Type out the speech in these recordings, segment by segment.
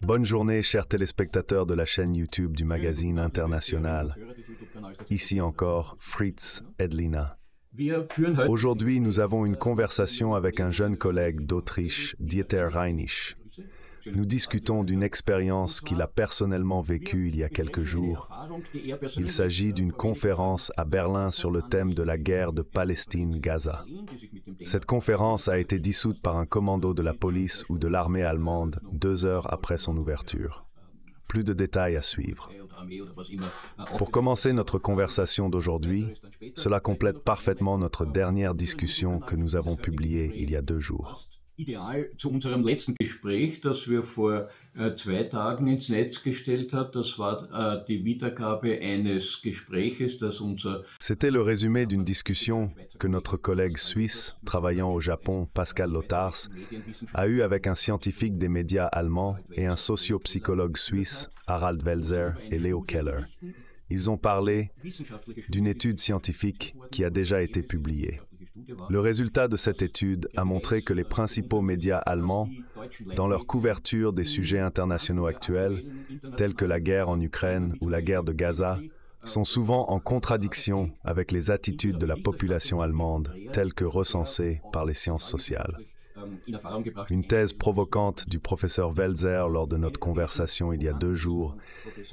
Bonne journée, chers téléspectateurs de la chaîne YouTube du magazine international. Ici encore, Fritz Edlina. Aujourd'hui, nous avons une conversation avec un jeune collègue d'Autriche, Dieter Reinich. Nous discutons d'une expérience qu'il a personnellement vécue il y a quelques jours. Il s'agit d'une conférence à Berlin sur le thème de la guerre de Palestine-Gaza. Cette conférence a été dissoute par un commando de la police ou de l'armée allemande 2 heures après son ouverture. Plus de détails à suivre. Pour commencer notre conversation d'aujourd'hui, cela complète parfaitement notre dernière discussion que nous avons publiée il y a 2 jours. Ideal zu unserem letzten Gespräch, das wir vor 2 Tagen ins Netz gestellt haben. Das war die Wiedergabe eines Gespräches, das unser... C'était le résumé d'une discussion que notre collègue suisse, travaillant au Japon, Pascal Lothars, a eue avec un scientifique des médias allemands et un sociopsychologue suisse, Harald Welzer et Leo Keller. Ils ont parlé d'une étude scientifique qui a déjà été publiée. Le résultat de cette étude a montré que les principaux médias allemands, dans leur couverture des sujets internationaux actuels, tels que la guerre en Ukraine ou la guerre de Gaza, sont souvent en contradiction avec les attitudes de la population allemande, telles que recensées par les sciences sociales. Une thèse provocante du professeur Welzer lors de notre conversation il y a 2 jours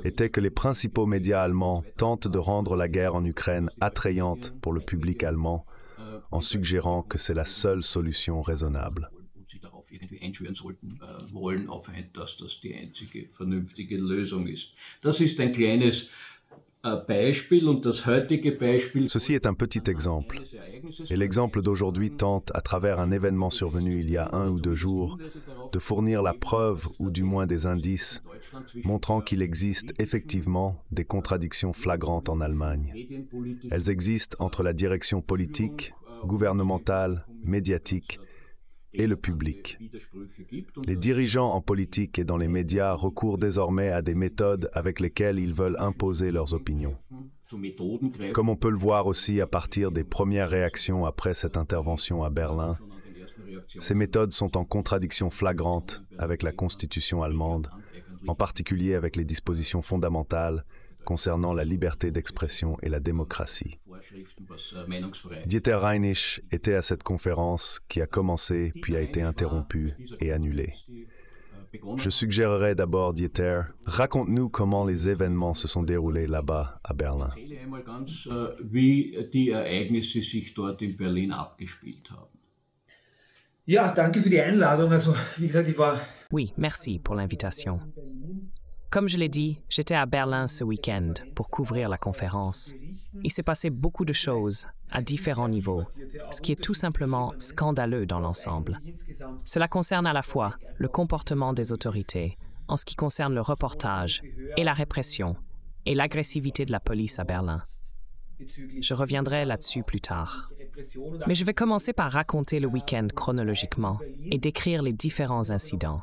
était que les principaux médias allemands tentent de rendre la guerre en Ukraine attrayante pour le public allemand, en suggérant que c'est la seule solution raisonnable. Ceci est un petit exemple, et l'exemple d'aujourd'hui tente, à travers un événement survenu il y a 1 ou 2 jours, de fournir la preuve, ou du moins des indices, montrant qu'il existe effectivement des contradictions flagrantes en Allemagne. Elles existent entre la direction politique, gouvernementale, médiatique et le public. Les dirigeants en politique et dans les médias recourent désormais à des méthodes avec lesquelles ils veulent imposer leurs opinions. Comme on peut le voir aussi à partir des premières réactions après cette intervention à Berlin, ces méthodes sont en contradiction flagrante avec la Constitution allemande, en particulier avec les dispositions fondamentales concernant la liberté d'expression et la démocratie. Dieter Reinich était à cette conférence qui a commencé puis a été interrompue et annulée. Je suggérerais d'abord, Dieter, raconte-nous comment les événements se sont déroulés là-bas à Berlin. Oui, merci pour l'invitation. Comme je l'ai dit, j'étais à Berlin ce week-end pour couvrir la conférence. Il s'est passé beaucoup de choses à différents niveaux, ce qui est tout simplement scandaleux dans l'ensemble. Cela concerne à la fois le comportement des autorités, en ce qui concerne le reportage et la répression, et l'agressivité de la police à Berlin. Je reviendrai là-dessus plus tard. Mais je vais commencer par raconter le week-end chronologiquement et décrire les différents incidents.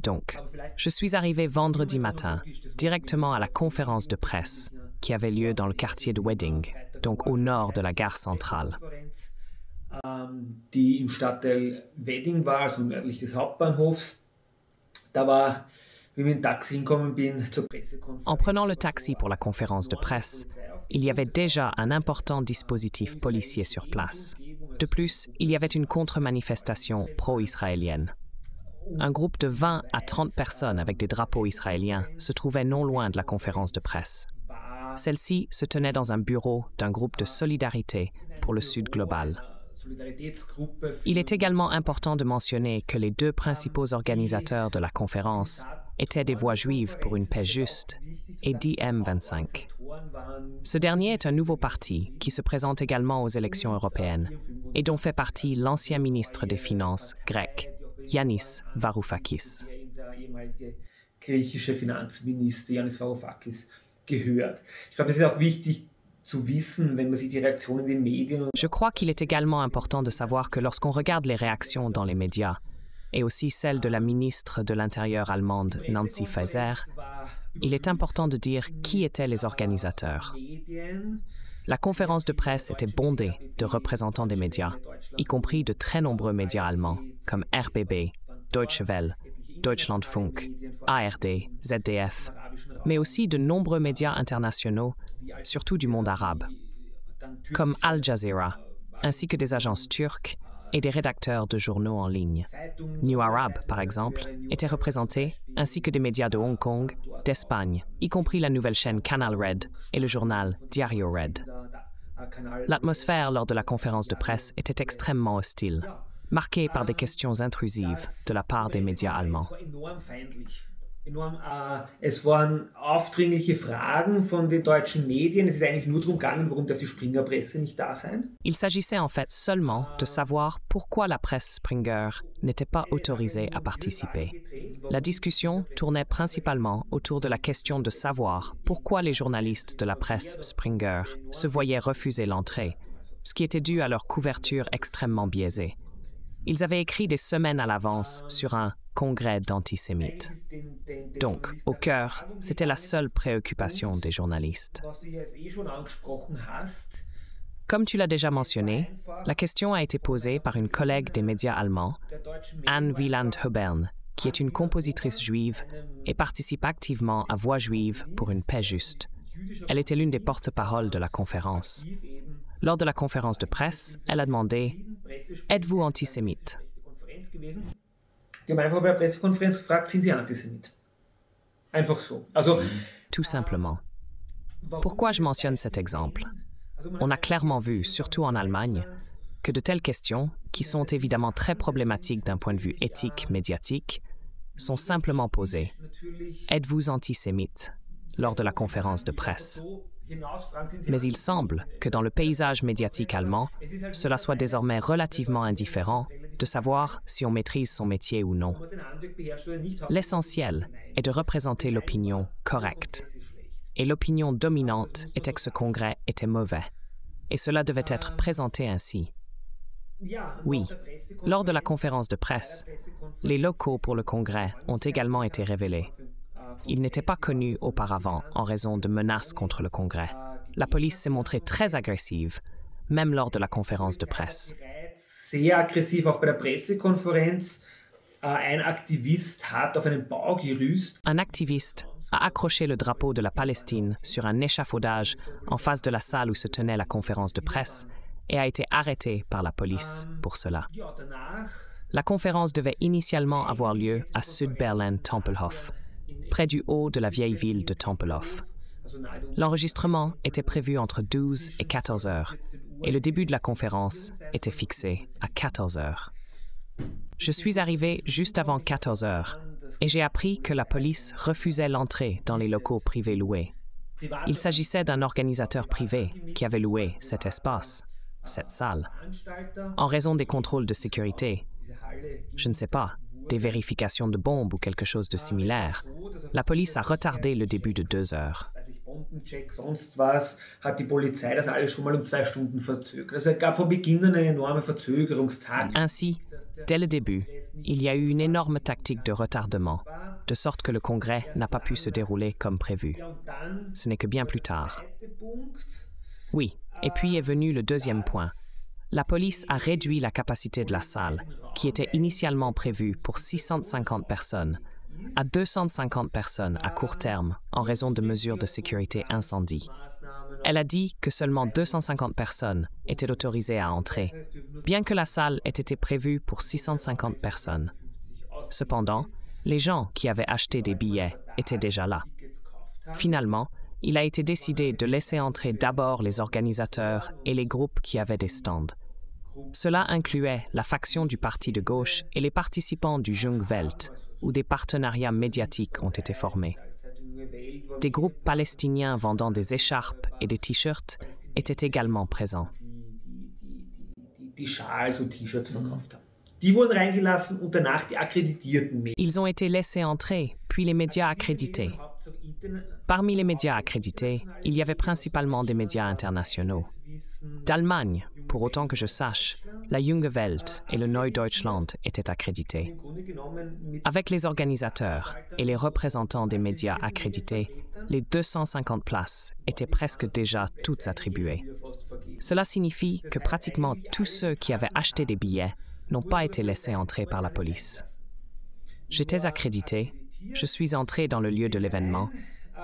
Donc, je suis arrivé vendredi matin, directement à la conférence de presse qui avait lieu dans le quartier de Wedding, donc au nord de la gare centrale. Die im Stadtteil Wedding war, also nördlich des Hauptbahnhofs. Da war, wie ich mit dem Taxi hingekommen bin, zur Pressekonferenz. En prenant le taxi pour la conférence de presse, il y avait déjà un important dispositif policier sur place. De plus, il y avait une contre-manifestation pro-israélienne. Un groupe de 20 à 30 personnes avec des drapeaux israéliens se trouvait non loin de la conférence de presse. Celle-ci se tenait dans un bureau d'un groupe de solidarité pour le Sud global. Il est également important de mentionner que les 2 principaux organisateurs de la conférence étaient des Voix juives pour une paix juste et DiEM25. Ce dernier est un nouveau parti qui se présente également aux élections européennes et dont fait partie l'ancien ministre des Finances grec, Yanis Varoufakis. Griechische Finanzminister Yanis Varoufakis gehört. Ich glaube, das ist auch wichtig zu wissen, wenn man sich die Reaktionen in den Medien... Je crois qu'il est également important de savoir que lorsqu'on regarde les réactions dans les médias, et aussi celle de la ministre de l'Intérieur allemande Nancy Faeser, il est important de dire qui étaient les organisateurs. La conférence de presse était bondée de représentants des médias, y compris de très nombreux médias allemands, comme RBB, Deutsche Welle, Deutschlandfunk, ARD, ZDF, mais aussi de nombreux médias internationaux, surtout du monde arabe, comme Al Jazeera, ainsi que des agences turques et des rédacteurs de journaux en ligne. New Arab, par exemple, était représenté, ainsi que des médias de Hong Kong, d'Espagne, y compris la nouvelle chaîne Canal Red et le journal Diario Red. L'atmosphère lors de la conférence de presse était extrêmement hostile, marquée par des questions intrusives de la part des médias allemands. Es waren aufdringliche Fragen von den deutschen Medien. Es ist eigentlich nur darum gegangen, warum darf die Springer-Presse nicht da sein? Il s'agissait en fait seulement de savoir pourquoi la presse Springer n'était pas autorisée à participer. La discussion tournait principalement autour de la question de savoir pourquoi les journalistes de la presse Springer se voyaient refuser l'entrée, ce qui était dû à leur couverture extrêmement biaisée. Ils avaient écrit des semaines à l'avance sur un congrès d'antisémites. Donc, au cœur, c'était la seule préoccupation des journalistes. Comme tu l'as déjà mentionné, la question a été posée par une collègue des médias allemands, Anne Wieland-Hobern, qui est une compositrice juive et participe activement à Voix juive pour une paix juste. Elle était l'une des porte-paroles de la conférence. Lors de la conférence de presse, elle a demandé « Êtes-vous antisémite ?» Die haben einfach bei der Pressekonferenz gefragt, sind Sie Antisemit? Einfach so. Tout simplement. Pourquoi je mentionne cet exemple? On a clairement vu, surtout en Allemagne, que de telles questions, qui sont évidemment très problématiques d'un point de vue éthique, médiatique, sont simplement posées. Êtes-vous antisémite? Lors de la conférence de presse. Mais il semble que dans le paysage médiatique allemand, cela soit désormais relativement indifférent de savoir si on maîtrise son métier ou non. L'essentiel est de représenter l'opinion correcte. Et l'opinion dominante était que ce congrès était mauvais. Et cela devait être présenté ainsi. Oui, lors de la conférence de presse, les locaux pour le congrès ont également été révélés. Ils n'étaient pas connus auparavant en raison de menaces contre le Congrès. La police s'est montrée très agressive, même lors de la conférence de presse. Sehr aggressiv auch bei der Pressekonferenz. Ein Aktivist hat auf einen Baugerüst. Un activiste a accroché le drapeau de la Palestine sur un échafaudage en face de la salle où se tenait la conférence de presse et a été arrêté par la police pour cela. La conférence devait initialement avoir lieu à Südberlin-Tempelhof, près du haut de la vieille ville de Tempelhof. L'enregistrement était prévu entre 12 et 14 heures, et le début de la conférence était fixé à 14 heures. Je suis arrivé juste avant 14 heures, et j'ai appris que la police refusait l'entrée dans les locaux privés loués. Il s'agissait d'un organisateur privé qui avait loué cet espace, cette salle. En raison des contrôles de sécurité, je ne sais pas, des vérifications de bombes ou quelque chose de similaire, la police a retardé le début de 2 heures. Sonst was hat die Polizei das alles schon mal 2 Stunden verzögert. Also es gab von Beginn eine enorme Verzögerungstakt. Ainsi, dès le début, il y a eu une énorme tactique de retardement, de sorte que le congrès n'a pas pu se dérouler comme prévu. Ce n'est que bien plus tard. Oui, et puis est venu le deuxième point. La police a réduit la capacité de la salle, qui était initialement prévue pour 650 personnes, à 250 personnes à court terme en raison de mesures de sécurité incendie. Elle a dit que seulement 250 personnes étaient autorisées à entrer, bien que la salle ait été prévue pour 650 personnes. Cependant, les gens qui avaient acheté des billets étaient déjà là. Finalement, il a été décidé de laisser entrer d'abord les organisateurs et les groupes qui avaient des stands. Cela incluait la faction du parti de gauche et les participants du Jungwelt, où des partenariats médiatiques ont été formés. Des groupes palestiniens vendant des écharpes et des t-shirts étaient également présents. Ils ont été laissés entrer, puis les médias accrédités. Parmi les médias accrédités, il y avait principalement des médias internationaux. D'Allemagne, pour autant que je sache, la Junge Welt et le Neue Deutschland étaient accrédités. Avec les organisateurs et les représentants des médias accrédités, les 250 places étaient presque déjà toutes attribuées. Cela signifie que pratiquement tous ceux qui avaient acheté des billets n'ont pas été laissés entrer par la police. J'étais accrédité, je suis entré dans le lieu de l'événement.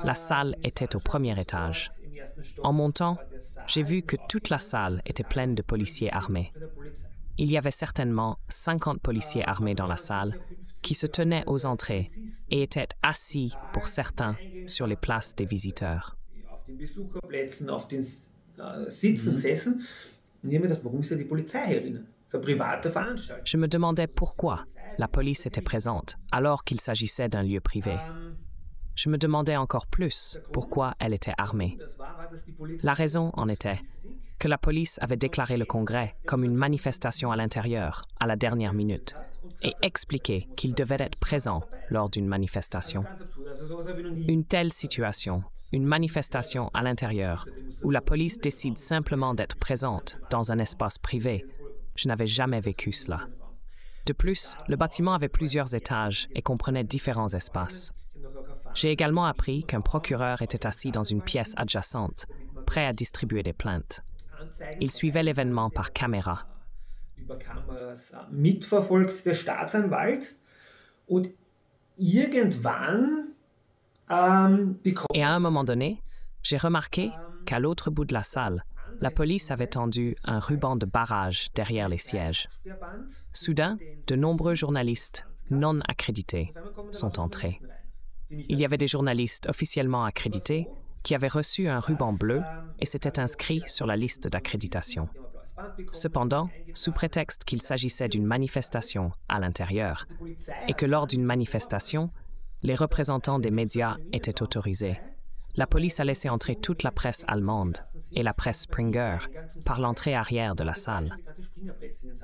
La salle était au premier étage. En montant, j'ai vu que toute la salle était pleine de policiers armés. Il y avait certainement 50 policiers armés dans la salle qui se tenaient aux entrées et étaient assis, pour certains, sur les places des visiteurs. Je me demandais pourquoi la police était présente alors qu'il s'agissait d'un lieu privé. Je me demandais encore plus pourquoi elle était armée. La raison en était que la police avait déclaré le congrès comme une manifestation à l'intérieur à la dernière minute et expliqué qu'il devait être présent lors d'une manifestation. Une telle situation, une manifestation à l'intérieur, où la police décide simplement d'être présente dans un espace privé, je n'avais jamais vécu cela. De plus, le bâtiment avait plusieurs étages et comprenait différents espaces. J'ai également appris qu'un procureur était assis dans une pièce adjacente, prêt à distribuer des plaintes. Il suivait l'événement par caméra. Mitverfolgt der Staatsanwalt und irgendwann Et à un moment donné, j'ai remarqué qu'à l'autre bout de la salle, la police avait tendu un ruban de barrage derrière les sièges. Soudain, de nombreux journalistes non accrédités sont entrés. Il y avait des journalistes officiellement accrédités qui avaient reçu un ruban bleu et s'étaient inscrits sur la liste d'accréditation. Cependant, sous prétexte qu'il s'agissait d'une manifestation à l'intérieur et que lors d'une manifestation, les représentants des médias étaient autorisés, la police a laissé entrer toute la presse allemande et la presse Springer par l'entrée arrière de la salle.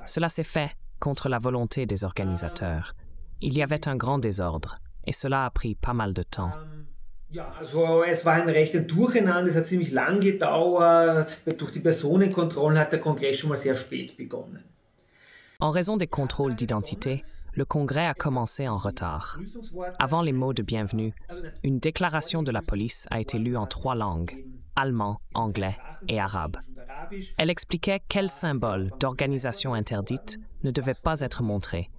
Cela s'est fait contre la volonté des organisateurs. Il y avait un grand désordre et cela a pris pas mal de temps. Ja, also es war ein rechter Durcheinander, es hat ziemlich lang gedauert. Durch die Personenkontrollen hat der Kongress schon mal sehr spät begonnen. En raison des contrôles d'identité, le congrès a commencé en retard. Avant les mots de bienvenue, une déclaration de la police a été lue en 3 langues, allemand, anglais et arabe. Elle expliquait quels symboles d'organisation interdite ne devaient pas être montrés,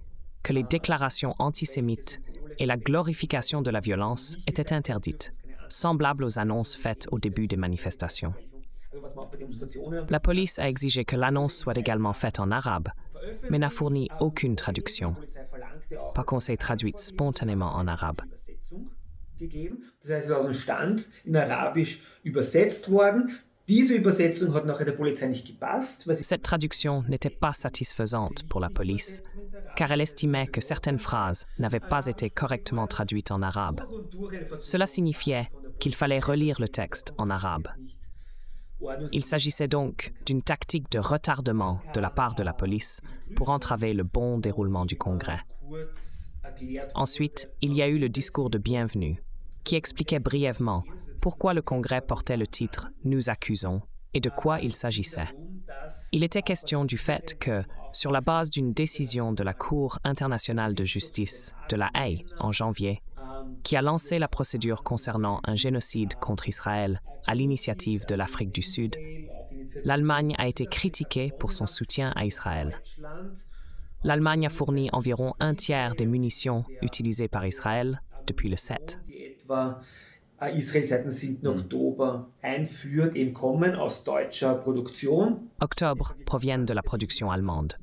que les déclarations antisémites et la glorification de la violence étaient interdites, semblables aux annonces faites au début des manifestations. La police a exigé que l'annonce soit également faite en arabe, mais n'a fourni aucune traduction. Par contre, c'est traduite spontanément en arabe. Das heißt, es ist aus dem Stand in Arabisch übersetzt worden. Diese Übersetzung hat nachher der Polizei nicht gepasst. Cette traduction n'était pas satisfaisante pour la police, car elle estimait que certaines phrases n'avaient pas été correctement traduites en arabe. Cela signifiait qu'il fallait relire le texte en arabe. Il s'agissait donc d'une tactique de retardement de la part de la police pour entraver le bon déroulement du congrès. Ensuite, il y a eu le discours de bienvenue, qui expliquait brièvement pourquoi le congrès portait le titre « Nous accusons » et de quoi il s'agissait. Il était question du fait que, sur la base d'une décision de la Cour internationale de justice de La Haye en janvier, qui a lancé la procédure concernant un génocide contre Israël à l'initiative de l'Afrique du Sud, l'Allemagne a été critiquée pour son soutien à Israël. L'Allemagne a fourni environ 1/3 des munitions utilisées par Israël depuis le 7. Israel seit dem 7. Oktober einführt, eben kommen aus deutscher Produktion. Octobre proviennent de la production allemande.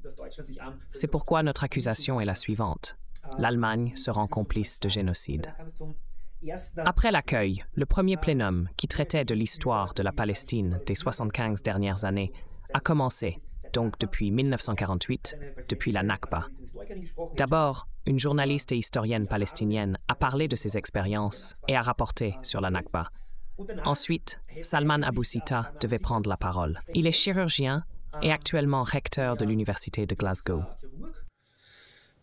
C'est pourquoi notre accusation est la suivante. L'Allemagne se rend complice de génocide. Après l'accueil, le premier plénum qui traitait de l'histoire de la Palestine des 75 dernières années a commencé, donc depuis 1948, depuis la Nakba. D'abord, une journaliste et historienne palestinienne a parlé de ses expériences et a rapporté sur la Nakba. Ensuite, Salman Abou Sita devait prendre la parole. Il est chirurgien et actuellement recteur de l'Université de Glasgow.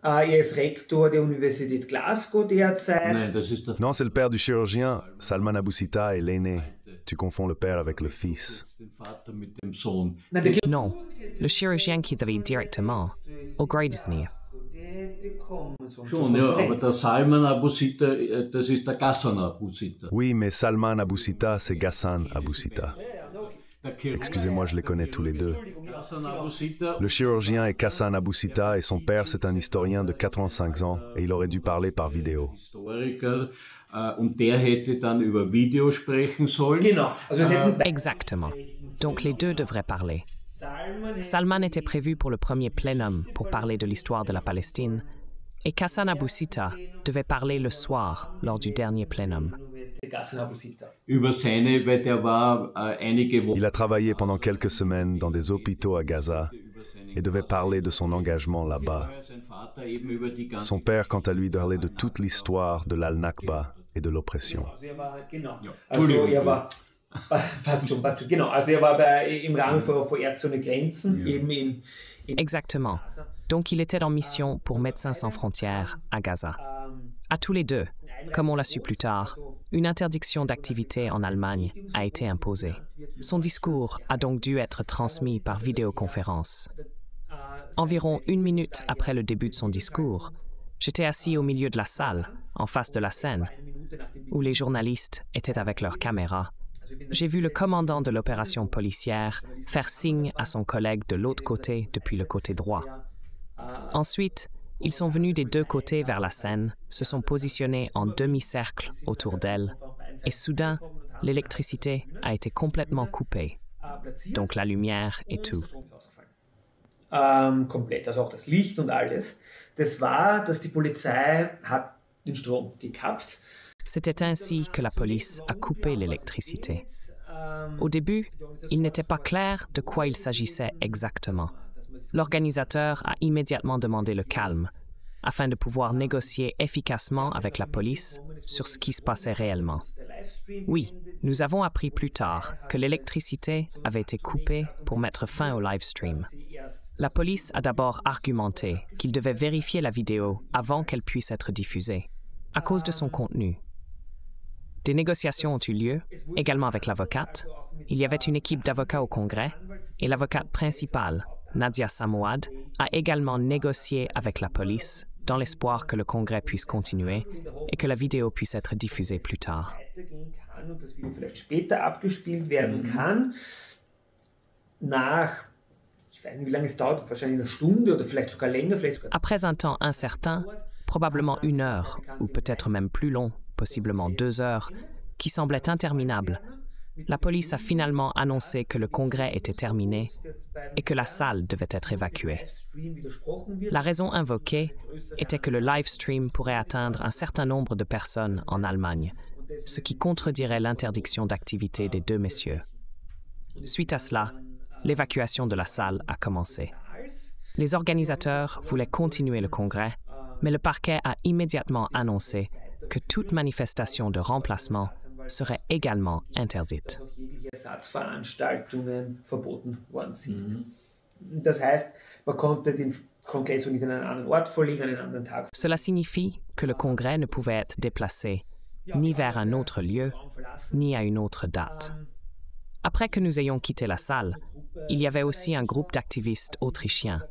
Er ist Rektor der Universität Glasgow derzeit. Non, c'est le père du chirurgien. Salman Abou Sita est l'aîné. Tu confonds le père avec le fils. Non, le chirurgien qui devait directement au Gradesnir. Schon, ja, aber der Salman Abu Sitta, das ist der Ghassan Abu Sitta. Oui, mais Salman Abu Sitta, c'est Ghassan Abu Sitta. Excusez-moi, je les connais tous les deux. Le chirurgien est Ghassan Abu Sitta et son père, c'est un historien de 85 ans et il aurait dû parler par vidéo. Und der hätte dann über Video sprechen sollen. Exactement. Donc les deux devraient parler. Salman était prévu pour le premier plénum pour parler de l'histoire de la Palestine et Ghassan Abu Sitta devait parler le soir lors du dernier plénum. Il a travaillé pendant quelques semaines dans des hôpitaux à Gaza et devait parler de son engagement là-bas. Son père, quant à lui, parlait de toute l'histoire de l'Al-Nakba et de l'oppression. Passt schon. Genau, also war im Rahmen von Ärzte ohne Grenzen eben Exactement. Donc il était en mission pour Médecins sans frontières à Gaza. À tous les deux, comme on l'a su plus tard, une interdiction d'activité en Allemagne a été imposée. Son discours a donc dû être transmis par vidéoconférence. Environ 1 minute après le début de son discours, j'étais assis au milieu de la salle, en face de la scène, où les journalistes étaient avec leurs caméras. J'ai vu le commandant de l'opération policière faire signe à son collègue de l'autre côté depuis le côté droit. Ensuite, ils sont venus des deux côtés vers la scène, se sont positionnés en demi-cercle autour d'elle, et soudain, l'électricité a été complètement coupée. Donc la lumière et tout. Komplett, also auch das Licht und alles. Das war, dass die Polizei hat den Strom gekappt. C'était ainsi que la police a coupé l'électricité. Au début, il n'était pas clair de quoi il s'agissait exactement. L'organisateur a immédiatement demandé le calme, afin de pouvoir négocier efficacement avec la police sur ce qui se passait réellement. Oui, nous avons appris plus tard que l'électricité avait été coupée pour mettre fin au live stream. La police a d'abord argumenté qu'il devait vérifier la vidéo avant qu'elle puisse être diffusée, à cause de son contenu. Des négociations ont eu lieu, également avec l'avocate. Il y avait une équipe d'avocats au Congrès et l'avocate principale, Nadia Samouad, a également négocié avec la police dans l'espoir que le Congrès puisse continuer et que la vidéo puisse être diffusée plus tard. Après un temps incertain, probablement 1 heure, ou peut-être même plus long, possiblement 2 heures, qui semblaient interminables, la police a finalement annoncé que le congrès était terminé et que la salle devait être évacuée. La raison invoquée était que le live stream pourrait atteindre un certain nombre de personnes en Allemagne, ce qui contredirait l'interdiction d'activité des deux messieurs. Suite à cela, l'évacuation de la salle a commencé. Les organisateurs voulaient continuer le congrès, mais le parquet a immédiatement annoncé que toute manifestation de remplacement serait également interdite. Cela signifie que le congrès ne pouvait être déplacé ni vers un autre lieu, ni à une autre date. Après que nous ayons quitté la salle, il y avait aussi un groupe d'activistes autrichiens,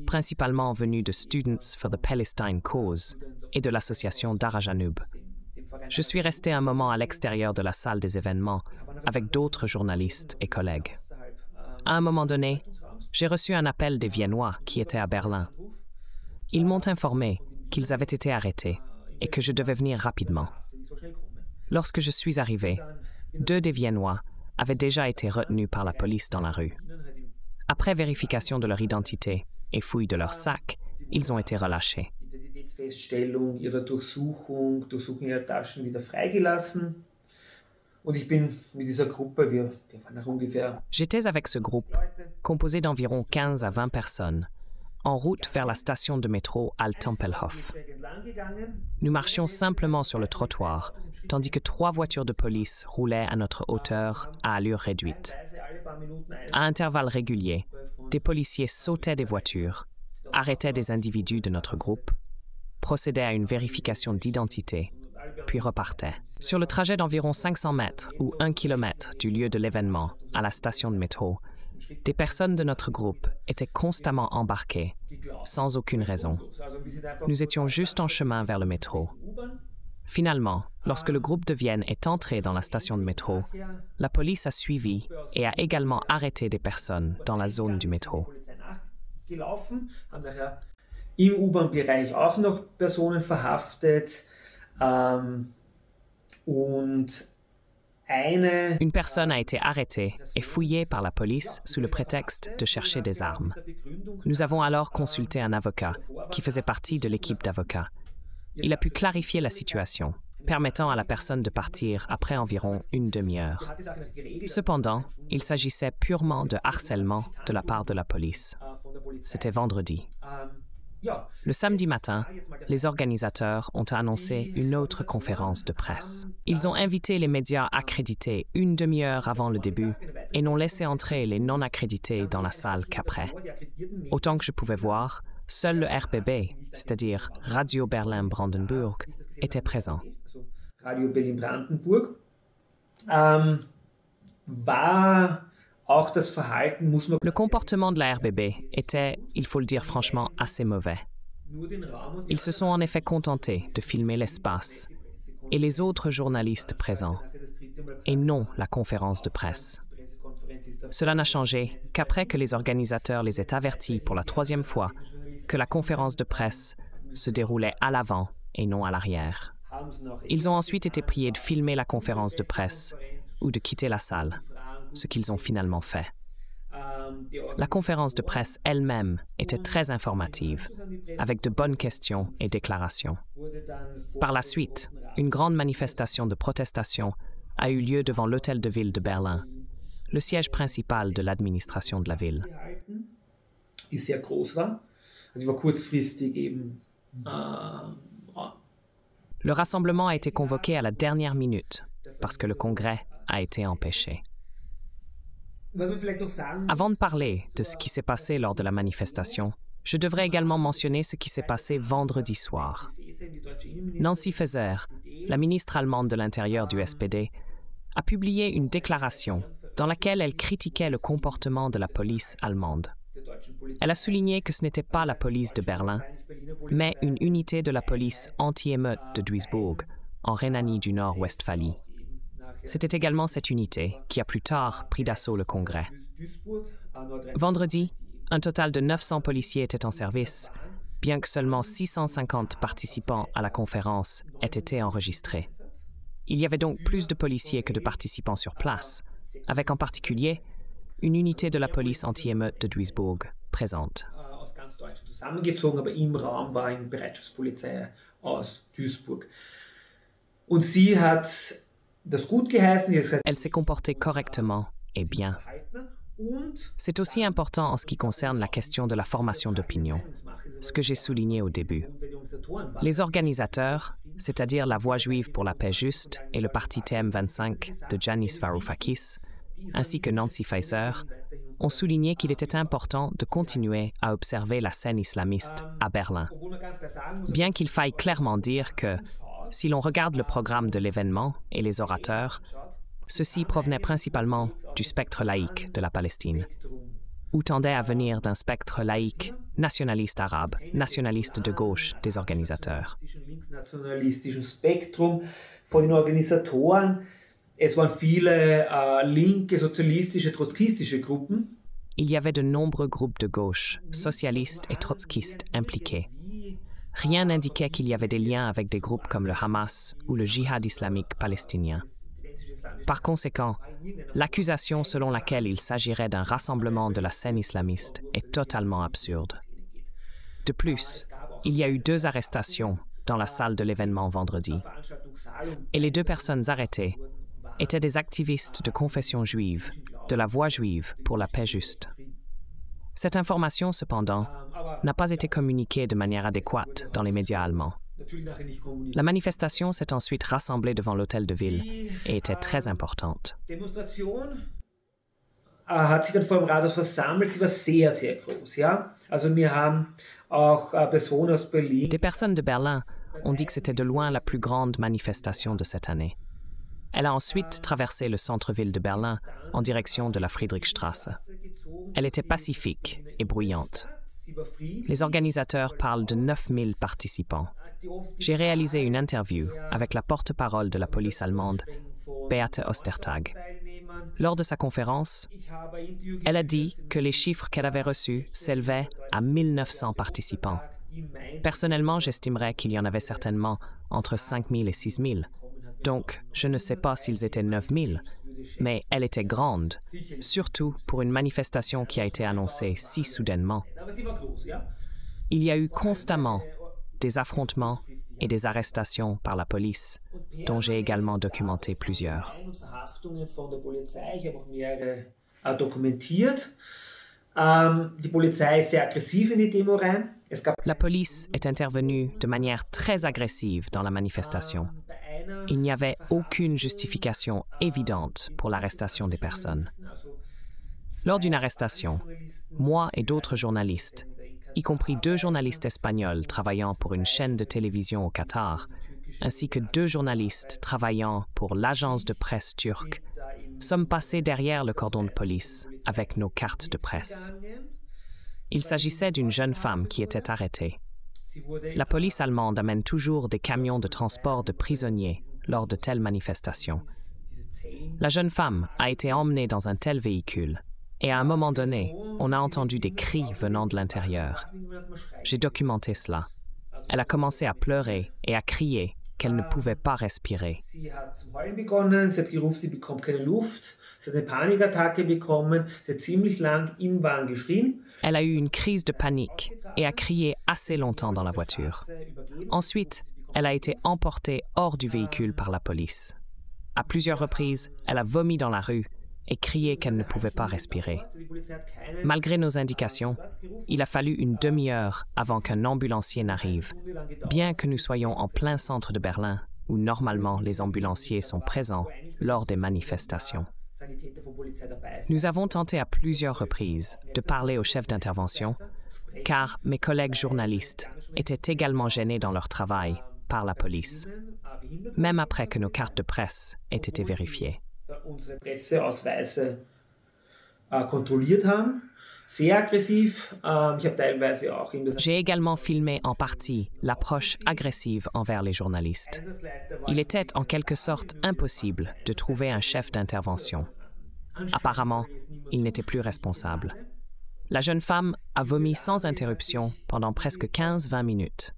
principalement venus de Students for the Palestine Cause et de l'association Dara Janub. Je suis resté un moment à l'extérieur de la salle des événements avec d'autres journalistes et collègues. À un moment donné, j'ai reçu un appel des Viennois qui étaient à Berlin. Ils m'ont informé qu'ils avaient été arrêtés et que je devais venir rapidement. Lorsque je suis arrivé, 2 des Viennois avaient déjà été retenus par la police dans la rue. Après vérification de leur identité et fouille de leurs sacs, ils ont été relâchés. J'étais avec ce groupe, composé d'environ 15 à 20 personnes, en route vers la station de métro Alt-Tempelhof. Nous marchions simplement sur le trottoir, tandis que 3 voitures de police roulaient à notre hauteur à allure réduite. À intervalles réguliers, des policiers sautaient des voitures, arrêtaient des individus de notre groupe, procédaient à une vérification d'identité, puis repartaient. Sur le trajet d'environ 500 mètres ou 1 kilomètre du lieu de l'événement à la station de métro, des personnes de notre groupe étaient constamment embarquées, sans aucune raison. Nous étions juste en chemin vers le métro. Finalement, lorsque le groupe de Vienne est entré dans la station de métro, la police a suivi et a également arrêté des personnes dans la zone du métro. Im U-Bahn-Bereich auch noch Personen verhaftet Une personne a été arrêtée et fouillée par la police sous le prétexte de chercher des armes. Nous avons alors consulté un avocat qui faisait partie de l'équipe d'avocats. Il a pu clarifier la situation, permettant à la personne de partir après environ une demi-heure. Cependant, il s'agissait purement de harcèlement de la part de la police. C'était vendredi. Le samedi matin, les organisateurs ont annoncé une autre conférence de presse. Ils ont invité les médias accrédités une demi-heure avant le début et n'ont laissé entrer les non accrédités dans la salle qu'après. Autant que je pouvais voir, seul le RBB, c'est-à-dire Radio Berlin-Brandenburg, était présent. Radio Berlin-Brandenburg Le comportement de la RBB était, il faut le dire franchement, assez mauvais. Ils se sont en effet contentés de filmer l'espace et les autres journalistes présents, et non la conférence de presse. Cela n'a changé qu'après que les organisateurs les aient avertis pour la 3e fois que la conférence de presse se déroulait à l'avant et non à l'arrière. Ils ont ensuite été priés de filmer la conférence de presse ou de quitter la salle, ce qu'ils ont finalement fait. La conférence de presse elle-même était très informative, avec de bonnes questions et déclarations. Par la suite, une grande manifestation de protestation a eu lieu devant l'hôtel de ville de Berlin, le siège principal de l'administration de la ville. Le rassemblement a été convoqué à la dernière minute parce que le congrès a été empêché. Avant de parler de ce qui s'est passé lors de la manifestation, je devrais également mentionner ce qui s'est passé vendredi soir. Nancy Faeser, la ministre allemande de l'Intérieur du SPD, a publié une déclaration dans laquelle elle critiquait le comportement de la police allemande. Elle a souligné que ce n'était pas la police de Berlin, mais une unité de la police anti-émeute de Duisburg, en Rhénanie du Nord-Westphalie. C'était également cette unité qui a plus tard pris d'assaut le Congrès. Vendredi, un total de 900 policiers étaient en service, bien que seulement 650 participants à la conférence aient été enregistrés. Il y avait donc plus de policiers que de participants sur place, avec en particulier une unité de la police anti-émeute de Duisburg présente. Elle s'est comportée correctement et bien. C'est aussi important en ce qui concerne la question de la formation d'opinion, ce que j'ai souligné au début. Les organisateurs, c'est-à-dire la Voix juive pour la paix juste et le parti TM25 de Yanis Varoufakis, ainsi que Nancy Faeser, ont souligné qu'il était important de continuer à observer la scène islamiste à Berlin. Bien qu'il faille clairement dire que, si l'on regarde le programme de l'événement et les orateurs, ceux-ci provenaient principalement du spectre laïque de la Palestine, ou tendaient à venir d'un spectre laïque nationaliste arabe, nationaliste de gauche des organisateurs. Il y avait de nombreux groupes de gauche, socialistes et trotskistes impliqués. Rien n'indiquait qu'il y avait des liens avec des groupes comme le Hamas ou le Djihad islamique palestinien. Par conséquent, l'accusation selon laquelle il s'agirait d'un rassemblement de la scène islamiste est totalement absurde. De plus, il y a eu 2 arrestations dans la salle de l'événement vendredi, et les 2 personnes arrêtées étaient des activistes de confession juive, de la Voix juive pour la paix juste. Cette information, cependant, n'a pas été communiquée de manière adéquate dans les médias allemands. La manifestation s'est ensuite rassemblée devant l'hôtel de ville et était très importante. Hat sich dann vor dem Rathaus versammelt, sie war sehr, sehr groß. Ja? Also wir haben auch Personen aus Berlin. Des personnes de Berlin on dit que c'était de loin la plus grande manifestation de cette année. Elle a ensuite traversé le centre-ville de Berlin en direction de la Friedrichstraße. Elle était pacifique et bruyante. Les organisateurs parlent de 9000 participants. J'ai réalisé une interview avec la porte-parole de la police allemande, Beate Ostertag. Lors de sa conférence, elle a dit que les chiffres qu'elle avait reçus s'élevaient à 1900 participants. Personnellement, j'estimerais qu'il y en avait certainement entre 5000 et 6000. Donc, je ne sais pas s'ils étaient 9000, mais elle était grande, surtout pour une manifestation qui a été annoncée si soudainement. Il y a eu constamment des affrontements et des arrestations par la police, dont j'ai également documenté plusieurs. La police est intervenue de manière très agressive dans la manifestation. Il n'y avait aucune justification évidente pour l'arrestation des personnes. Lors d'une arrestation, moi et d'autres journalistes, y compris 2 journalistes espagnols travaillant pour une chaîne de télévision au Qatar, ainsi que 2 journalistes travaillant pour l'agence de presse turque, sommes passés derrière le cordon de police avec nos cartes de presse. Il s'agissait d'une jeune femme qui était arrêtée. La police allemande amène toujours des camions de transport de prisonniers lors de telles manifestations. La jeune femme a été emmenée dans un tel véhicule et à un moment donné, on a entendu des cris venant de l'intérieur. J'ai documenté cela. Elle a commencé à pleurer et à crier qu'elle ne pouvait pas respirer. Elle a eu une crise de panique et a crié assez longtemps dans la voiture. Ensuite, elle a été emportée hors du véhicule par la police. À plusieurs reprises, elle a vomi dans la rue et crié qu'elle ne pouvait pas respirer. Malgré nos indications, il a fallu une demi-heure avant qu'un ambulancier n'arrive, bien que nous soyons en plein centre de Berlin, où normalement les ambulanciers sont présents lors des manifestations. Nous avons tenté à plusieurs reprises de parler au chef d'intervention, car mes collègues journalistes étaient également gênés dans leur travail par la police, même après que nos cartes de presse aient été vérifiées. J'ai également filmé en partie l'approche agressive envers les journalistes. Il était en quelque sorte impossible de trouver un chef d'intervention. Apparemment, il n'était plus responsable. La jeune femme a vomi sans interruption pendant presque 15-20 minutes.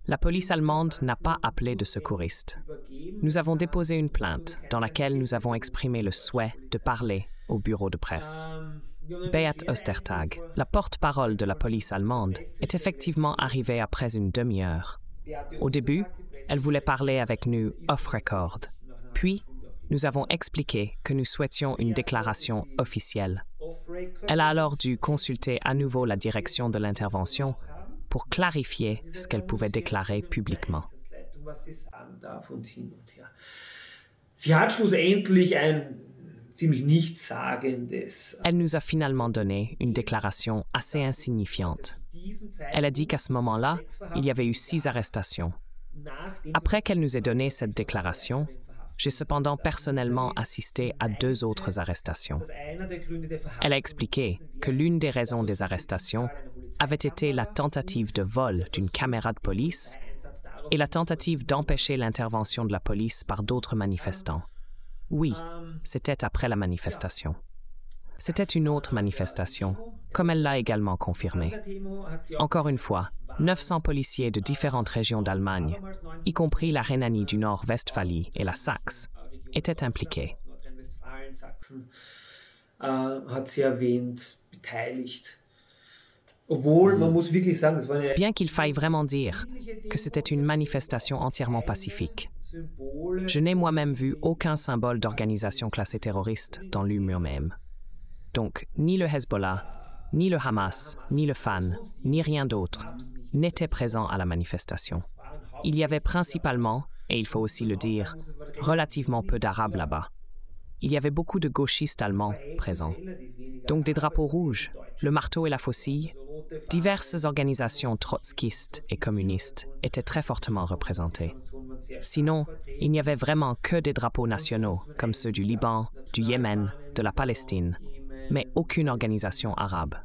La police allemande n'a pas appelé de secouristes. Nous avons déposé une plainte dans laquelle nous avons exprimé le souhait de parler au bureau de presse. Beate Ostertag, la porte-parole de la police allemande, est effectivement arrivée après une demi-heure. Au début, elle voulait parler avec nous off-record. Puis, nous avons expliqué que nous souhaitions une déclaration officielle. Elle a alors dû consulter à nouveau la direction de l'intervention pour clarifier ce qu'elle pouvait déclarer publiquement. Elle nous a finalement donné une déclaration assez insignifiante. Elle a dit qu'à ce moment-là, il y avait eu 6 arrestations. Après qu'elle nous ait donné cette déclaration, j'ai cependant personnellement assisté à 2 autres arrestations. Elle a expliqué que l'une des raisons des arrestations avait été la tentative de vol d'une caméra de police et la tentative d'empêcher l'intervention de la police par d'autres manifestants. Oui, c'était après la manifestation. C'était une autre manifestation, comme elle l'a également confirmé. Encore une fois, 900 policiers de différentes régions d'Allemagne, y compris la Rhénanie du Nord-Westphalie et la Saxe, étaient impliqués. Bien qu'il faille vraiment dire que c'était une manifestation entièrement pacifique, je n'ai moi-même vu aucun symbole d'organisation classée terroriste dans l'UME même. Donc, ni le Hezbollah, ni le Hamas, ni le FAN, ni rien d'autre n'était présent à la manifestation. Il y avait principalement, et il faut aussi le dire, relativement peu d'Arabes là-bas. Il y avait beaucoup de gauchistes allemands présents. Donc des drapeaux rouges, le marteau et la faucille, diverses organisations trotskistes et communistes étaient très fortement représentées. Sinon, il n'y avait vraiment que des drapeaux nationaux, comme ceux du Liban, du Yémen, de la Palestine, mais aucune organisation arabe.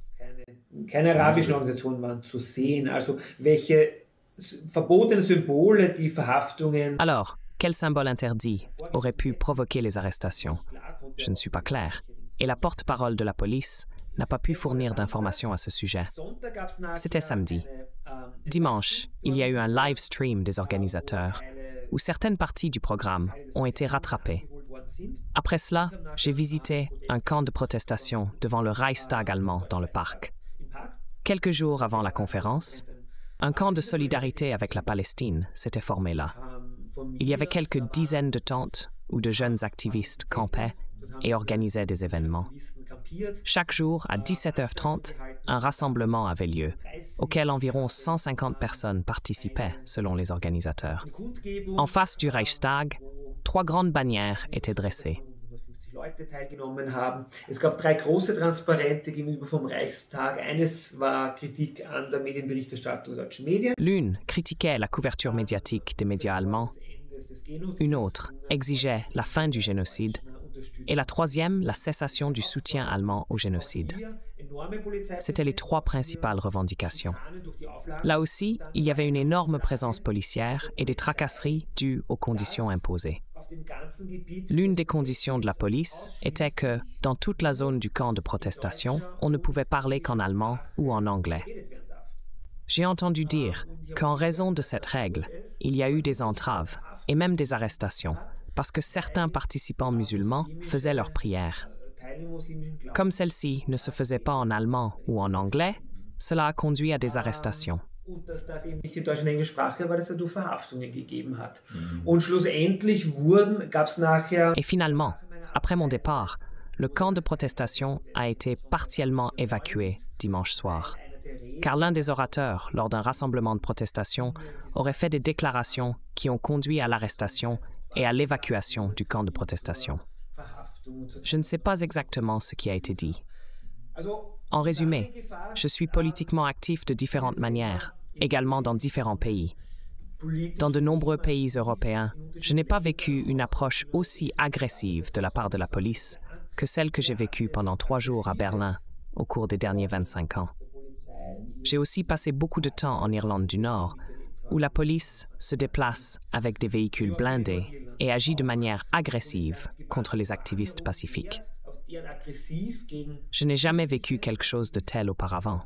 Keine arabischen Organisationen waren zu sehen. Also welche verbotenen Symbole, die Verhaftungen. Alors, quel symbole interdit aurait pu provoquer les arrestations? Je ne suis pas clair. Et la porte-parole de la police n'a pas pu fournir d'informations à ce sujet. C'était samedi. Dimanche, il y a eu un live stream des organisateurs où certaines parties du programme ont été rattrapées. Après cela, j'ai visité un camp de protestation devant le Reichstag allemand dans le parc. Quelques jours avant la conférence, un camp de solidarité avec la Palestine s'était formé là. Il y avait quelques dizaines de tentes où de jeunes activistes campaient et organisaient des événements. Chaque jour, à 17h30, un rassemblement avait lieu, auquel environ 150 personnes participaient, selon les organisateurs. En face du Reichstag, 3 grandes bannières étaient dressées. Es gab 3 große Transparente gegenüber vom Reichstag. Eines war Kritik an der Medienberichterstattung der deutschen Medien. L'une critiquait la couverture médiatique des médias allemands, une autre exigeait la fin du génocide et la troisième, la cessation du soutien allemand au génocide. C'étaient les 3 principales revendications. Là aussi, il y avait une énorme présence policière et des tracasseries dues aux conditions imposées. L'une des conditions de la police était que, dans toute la zone du camp de protestation, on ne pouvait parler qu'en allemand ou en anglais. J'ai entendu dire qu'en raison de cette règle, il y a eu des entraves et même des arrestations, parce que certains participants musulmans faisaient leurs prières. Comme celles-ci ne se faisaient pas en allemand ou en anglais, cela a conduit à des arrestations. Und dass das eben nicht in Deutsch und Englisch Sprache war, dass es dadurch Verhaftungen gegeben hat. Und schlussendlich gab es nachher... Et finalement, après mon départ, le camp de protestation a été partiellement évacué dimanche soir, car l'un des orateurs, lors d'un rassemblement de protestation, aurait fait des déclarations qui ont conduit à l'arrestation et à l'évacuation du camp de protestation. Je ne sais pas exactement ce qui a été dit. En résumé, je suis politiquement actif de différentes manières, également dans différents pays. Dans de nombreux pays européens, je n'ai pas vécu une approche aussi agressive de la part de la police que celle que j'ai vécue pendant 3 jours à Berlin au cours des derniers 25 ans. J'ai aussi passé beaucoup de temps en Irlande du Nord, où la police se déplace avec des véhicules blindés et agit de manière agressive contre les activistes pacifiques. Je n'ai jamais vécu quelque chose de tel auparavant.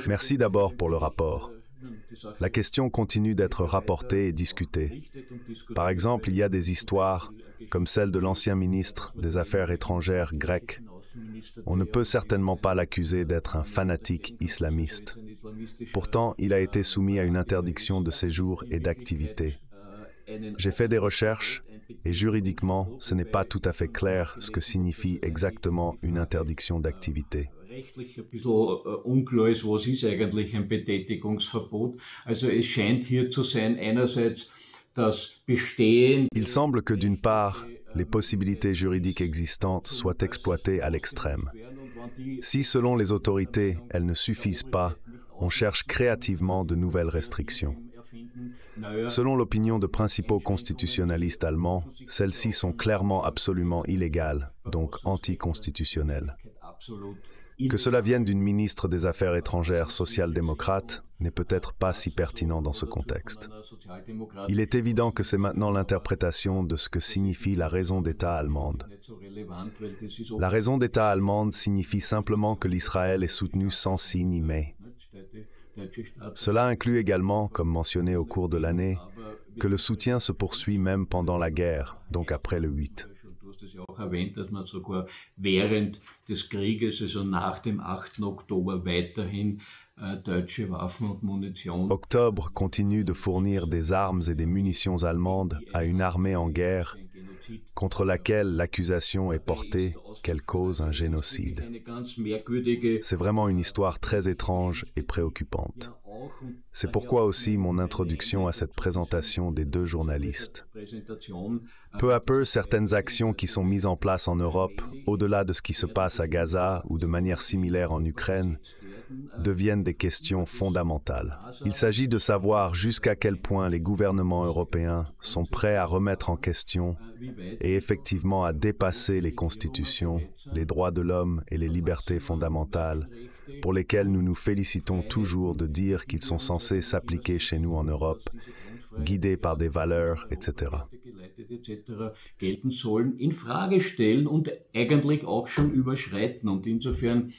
Merci d'abord pour le rapport. La question continue d'être rapportée et discutée. Par exemple, il y a des histoires, comme celle de l'ancien ministre des Affaires étrangères grec. On ne peut certainement pas l'accuser d'être un fanatique islamiste. Pourtant, il a été soumis à une interdiction de séjour et d'activité. J'ai fait des recherches et juridiquement, ce n'est pas tout à fait clair ce que signifie exactement une interdiction d'activité. Rechtlich ein bisschen unklar ist, was ist eigentlich ein Betätigungsverbot. Also es scheint hier zu sein, einerseits das Bestehen... Il semble que d'une part, les possibilités juridiques existantes soient exploitées à l'extrême. Si, selon les autorités, elles ne suffisent pas, on cherche créativement de nouvelles restrictions. Selon l'opinion de principaux constitutionnalistes allemands, celles-ci sont clairement absolument illégales, donc anticonstitutionnelles. Que cela vienne d'une ministre des Affaires étrangères social-démocrate n'est peut-être pas si pertinent dans ce contexte. Il est évident que c'est maintenant l'interprétation de ce que signifie la raison d'État allemande. La raison d'État allemande signifie simplement que l'Israël est soutenu sans si ni mais. Cela inclut également, comme mentionné au cours de l'année, que le soutien se poursuit même pendant la guerre, donc après le 8. Das ja auch erwähnt, dass man sogar während des Krieges, also nach dem 8. Oktober, weiterhin deutsche Waffen und Munition. Octobre continue de fournir des armes et des munitions allemandes à une armée en guerre contre laquelle l'accusation est portée qu'elle cause un génocide. C'est vraiment une histoire très étrange et préoccupante. C'est pourquoi aussi mon introduction à cette présentation des deux journalistes. Peu à peu, certaines actions qui sont mises en place en Europe, au-delà de ce qui se passe à Gaza ou de manière similaire en Ukraine, deviennent des questions fondamentales. Il s'agit de savoir jusqu'à quel point les gouvernements européens sont prêts à remettre en question et effectivement à dépasser les constitutions, les droits de l'homme et les libertés fondamentales, pour lesquels nous nous félicitons toujours de dire qu'ils sont censés s'appliquer chez nous en Europe, guidés par des valeurs, etc. gelten sollen, in Frage stellen und eigentlich auch schon überschreiten. Und insofern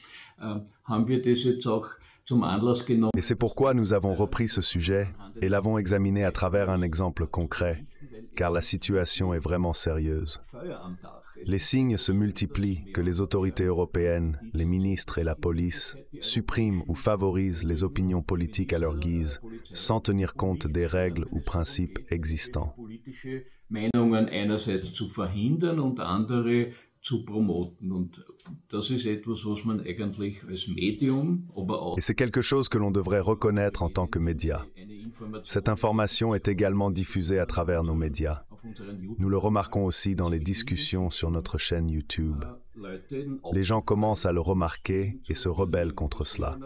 haben wir das jetzt auch zum Anlass genommen. Et c'est pourquoi nous avons repris ce sujet et l'avons examiné à travers un exemple concret, car la situation est vraiment sérieuse. Les signes se multiplient que les autorités européennes, les ministres et la police suppriment ou favorisent les opinions politiques à leur guise, sans tenir compte des règles ou principes existants. Meinungen einerseits zu verhindern und andere zu promoten. Und das ist etwas, was man eigentlich als Medium, aber auch... Et c'est quelque chose que l'on devrait reconnaître en tant que média. Cette information est également diffusée à travers nos médias. Nous le remarquons aussi dans les discussions sur notre chaîne YouTube. Les gens commencent à le remarquer et se rebellent contre cela.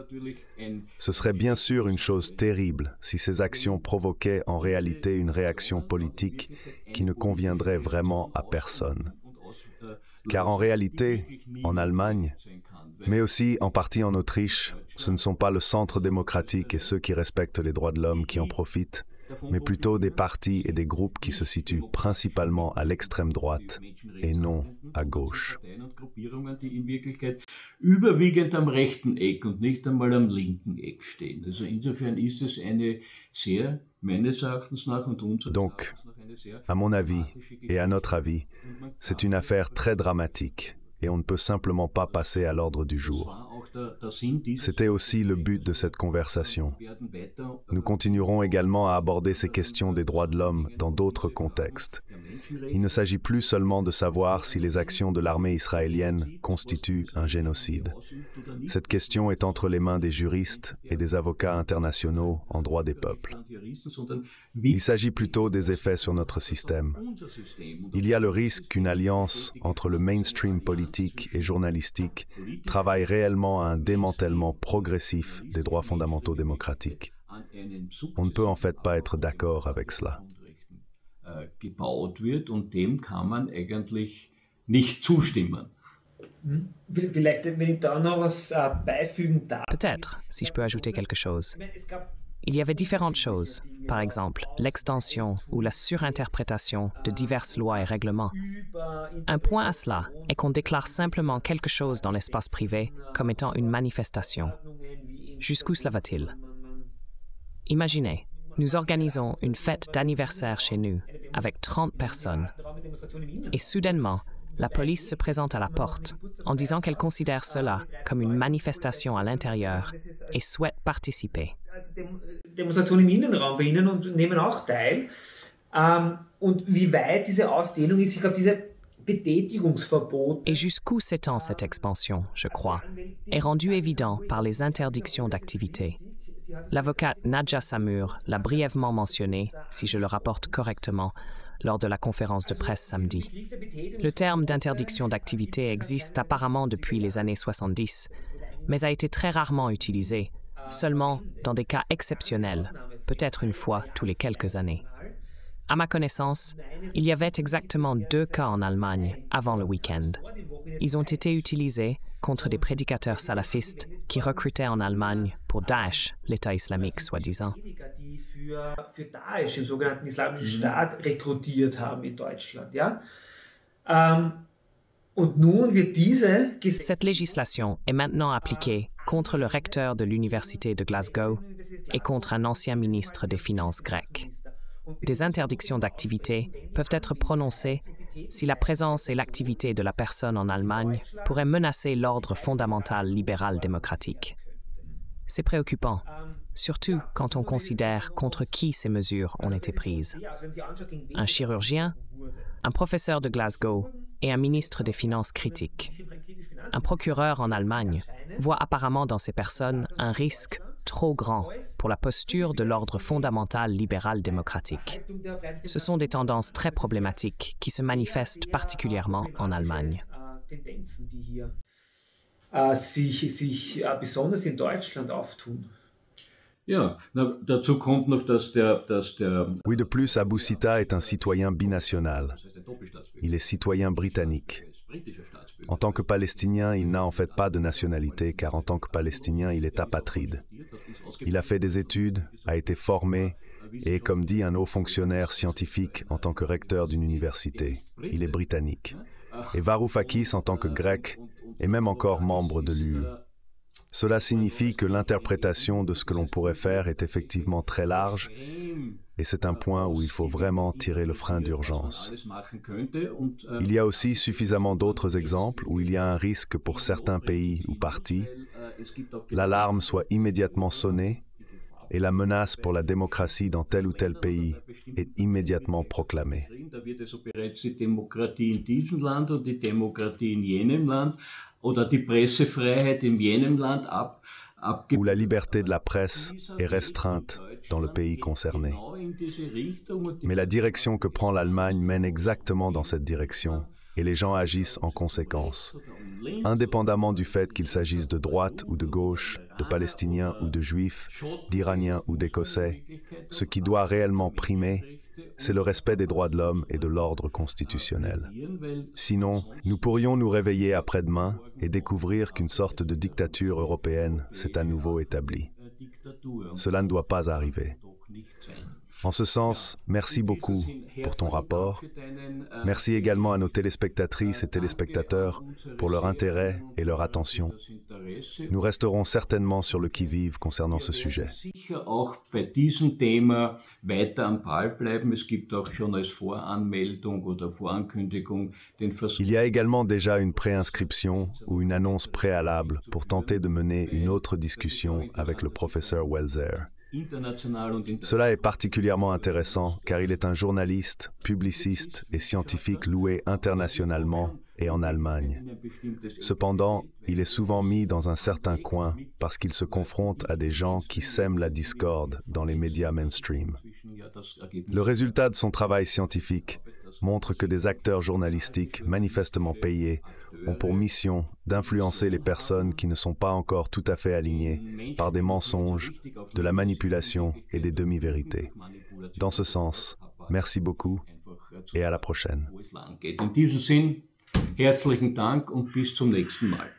Ce serait bien sûr une chose terrible si ces actions provoquaient en réalité une réaction politique qui ne conviendrait vraiment à personne. Car en réalité, en Allemagne, mais aussi en partie en Autriche, ce ne sont pas le centre démocratique et ceux qui respectent les droits de l'homme qui en profitent, mais plutôt des partis et des groupes qui se situent principalement à l'extrême droite et non à gauche. Die in Wirklichkeit überwiegend am rechten Eck und nicht einmal am linken Eck stehen. Also insofern ist es eine sehr, meines Erachtens nach und unseres Donc, Erachtens nach eine sehr à mon avis et à notre avis, c'est une affaire très dramatique et on ne peut simplement pas passer à l'ordre du jour. C'était aussi le but de cette conversation. Nous continuerons également à aborder ces questions des droits de l'homme dans d'autres contextes. Il ne s'agit plus seulement de savoir si les actions de l'armée israélienne constituent un génocide. Cette question est entre les mains des juristes et des avocats internationaux en droit des peuples. Il s'agit plutôt des effets sur notre système. Il y a le risque qu'une alliance entre le mainstream politique et journalistique travaille réellement à un démantèlement progressif des droits fondamentaux démocratiques. On ne peut en fait pas être d'accord avec cela. Gebaut wird und dem kann man eigentlich nicht zustimmen. Vielleicht, wenn ich da noch was beifügen darf. Peut-être, si je peux ajouter quelque chose. Il y avait différentes choses, par exemple l'extension ou la surinterprétation de diverses lois et règlements. Un point à cela est qu'on déclare simplement quelque chose dans l'espace privé comme étant une manifestation. Jusqu'où cela va-t-il? Imaginez, nous organisons une fête d'anniversaire chez nous avec 30 personnes et soudainement, la police se présente à la porte en disant qu'elle considère cela comme une manifestation à l'intérieur et souhaite participer. Demonstrationen im Innenraum bei Ihnen und nehmen auch teil. Und wie weit diese Ausdehnung ist, ich glaube, diese Betätigungsverbot. Et jusqu'où s'étend cette expansion, je crois, est rendu évident par les interdictions d'activité. L'avocate Nadja Samur l'a brièvement mentionné, si je le rapporte correctement, lors de la conférence de presse samedi. Le terme d'interdiction d'activité existe apparemment depuis les années 70, mais a été très rarement utilisé, seulement dans des cas exceptionnels, peut-être une fois tous les quelques années. À ma connaissance, il y avait exactement 2 cas en Allemagne avant le week-end. Ils ont été utilisés contre des prédicateurs salafistes qui recrutaient en Allemagne pour Daesh, l'État islamique soi-disant. Für Daesh, im sogenannten Islamischen Staat, rekrutiert haben in Deutschland. Ja? Und nun wird Cette législation est maintenant appliquée contre le recteur de l'université de Glasgow et contre un ancien ministre des Finances grec. Des interdictions d'activité peuvent être prononcées si la présence et l'activité de la personne en Allemagne pourraient menacer l'ordre fondamental libéral démocratique. C'est préoccupant, surtout quand on considère contre qui ces mesures ont été prises. Un chirurgien, un professeur de Glasgow et un ministre des Finances critique. Un procureur en Allemagne voit apparemment dans ces personnes un risque trop grand pour la posture de l'ordre fondamental libéral-démocratique. Ce sont des tendances très problématiques qui se manifestent particulièrement en Allemagne. Sich besonders in Deutschland auftun. Ja, dazu kommt noch, dass der Oui, de plus, Abou Sita est un citoyen binational. Il est citoyen britannique. En tant que Palestinien, il n'a en fait pas de nationalité, car en tant que Palestinien, il est apatride. Il a fait des études, a été formé, et comme dit un haut fonctionnaire scientifique en tant que recteur d'une université, il est britannique. Et Varoufakis, en tant que grec, est même encore membre de l'UE. Cela signifie que l'interprétation de ce que l'on pourrait faire est effectivement très large, et c'est un point où il faut vraiment tirer le frein d'urgence. Il y a aussi suffisamment d'autres exemples où il y a un risque pour certains pays ou partis, l'alarme soit immédiatement sonnée, et la menace pour la démocratie dans tel ou tel pays est immédiatement proclamée. Où la liberté de la presse est restreinte dans le pays concerné. Mais la direction que prend l'Allemagne mène exactement dans cette direction, et les gens agissent en conséquence. Indépendamment du fait qu'il s'agisse de droite ou de gauche, de Palestiniens ou de Juifs, d'Iraniens ou d'Écossais, ce qui doit réellement primer, c'est le respect des droits de l'homme et de l'ordre constitutionnel. Sinon, nous pourrions nous réveiller après-demain et découvrir qu'une sorte de dictature européenne s'est à nouveau établie. Cela ne doit pas arriver. En ce sens, merci beaucoup pour ton rapport. Merci également à nos téléspectatrices et téléspectateurs pour leur intérêt et leur attention. Nous resterons certainement sur le qui-vive concernant ce sujet. Il y a également déjà une préinscription ou une annonce préalable pour tenter de mener une autre discussion avec le professeur Welser. Cela est particulièrement intéressant car il est un journaliste, publiciste et scientifique loué internationalement et en Allemagne. Cependant, il est souvent mis dans un certain coin parce qu'il se confronte à des gens qui sèment la discorde dans les médias mainstream. Le résultat de son travail scientifique montre que des acteurs journalistiques manifestement payés ont pour mission d'influencer les personnes qui ne sont pas encore tout à fait alignées par des mensonges, de la manipulation et des demi-vérités. Dans ce sens, merci beaucoup et à la prochaine. In diesem Sinn, herzlichen Dank und bis zum nächsten Mal.